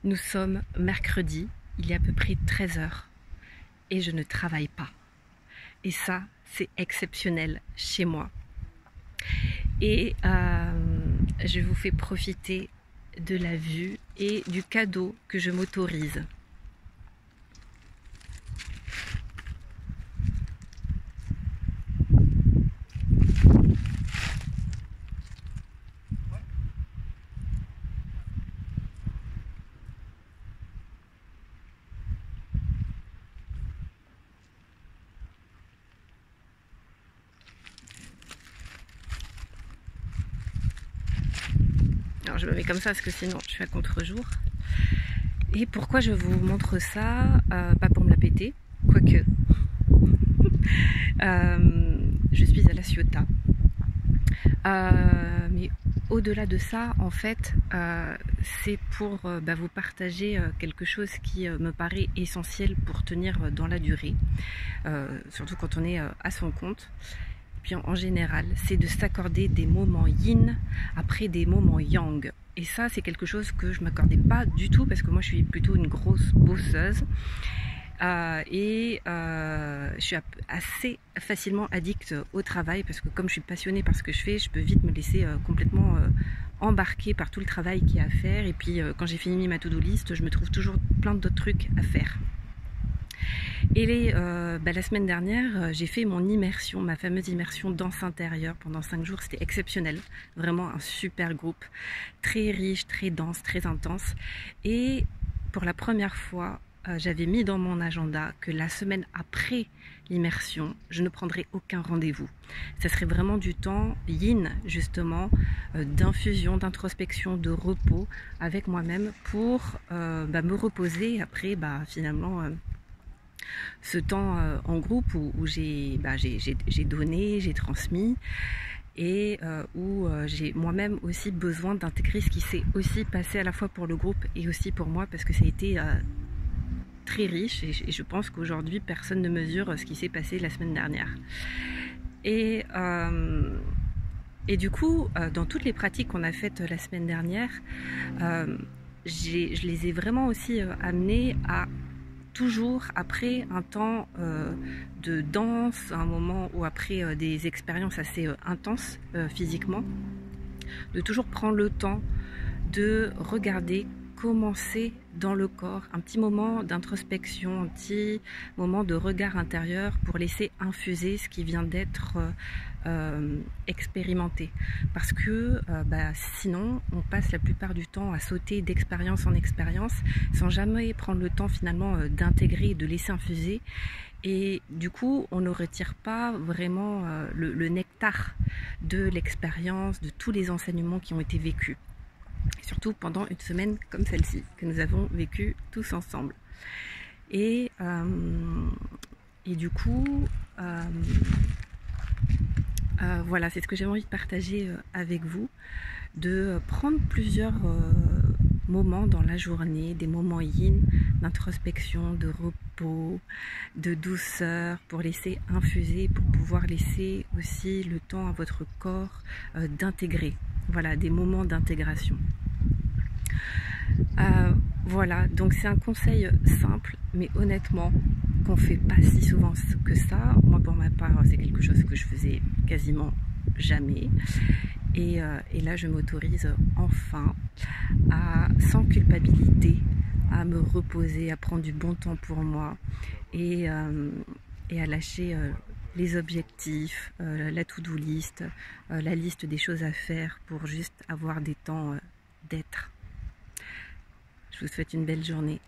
Nous sommes mercredi, il est à peu près 13 heures et je ne travaille pas. Et ça, c'est exceptionnel chez moi. Et je vous fais profiter de la vue et du cadeau que je m'autorise. Alors je me mets comme ça parce que sinon je suis à contre-jour. Et pourquoi je vous montre ça? Pas pour me la péter, quoique. Je suis à La Ciotat. Mais au-delà de ça, en fait, c'est pour vous partager quelque chose qui me paraît essentiel pour tenir dans la durée, surtout quand on est à son compte. Puis en général, c'est de s'accorder des moments yin après des moments yang. Et ça, c'est quelque chose que je ne m'accordais pas du tout parce que moi, je suis plutôt une grosse bosseuse. Je suis assez facilement addict au travail parce que comme je suis passionnée par ce que je fais, je peux vite me laisser complètement embarquer par tout le travail qu'il y a à faire. Et puis quand j'ai fini ma to-do list, je me trouve toujours plein d'autres trucs à faire. Et la semaine dernière, j'ai fait mon immersion, ma fameuse immersion danse intérieure pendant 5 jours. C'était exceptionnel, vraiment un super groupe, très riche, très dense, très intense. Et pour la première fois, j'avais mis dans mon agenda que la semaine après l'immersion, je ne prendrais aucun rendez-vous. Ça serait vraiment du temps yin, justement, d'infusion, d'introspection, de repos avec moi-même pour me reposer après, finalement, ce temps en groupe où j'ai donné, j'ai transmis et où j'ai moi-même aussi besoin d'intégrer ce qui s'est aussi passé à la fois pour le groupe et aussi pour moi parce que ça a été très riche et je pense qu'aujourd'hui personne ne mesure ce qui s'est passé la semaine dernière. Et du coup, dans toutes les pratiques qu'on a faites la semaine dernière, je les ai vraiment aussi amenées à toujours après un temps de danse, un moment où après des expériences assez intenses physiquement, de toujours prendre le temps de regarder comment c'est dans le corps, un petit moment d'introspection, un petit moment de regard intérieur pour laisser infuser ce qui vient d'être expérimenté. Parce que sinon, on passe la plupart du temps à sauter d'expérience en expérience sans jamais prendre le temps finalement d'intégrer, de laisser infuser. Et du coup, on ne retire pas vraiment le nectar de l'expérience, de tous les enseignements qui ont été vécus. Surtout pendant une semaine comme celle-ci, que nous avons vécu tous ensemble. Et du coup, voilà, c'est ce que j'ai envie de partager avec vous, de prendre plusieurs moments dans la journée, des moments yin, d'introspection, de repos, de douceur, pour laisser infuser, pour pouvoir laisser aussi le temps à votre corps d'intégrer. Voilà, des moments d'intégration. Voilà, donc c'est un conseil simple, mais honnêtement, qu'on fait pas si souvent que ça. Moi, pour ma part, c'est quelque chose que je faisais quasiment jamais. Et là, je m'autorise enfin, sans culpabilité, à me reposer, à prendre du bon temps pour moi et à lâcher les objectifs, la to-do list, la liste des choses à faire pour juste avoir des temps d'être. Je vous souhaite une belle journée.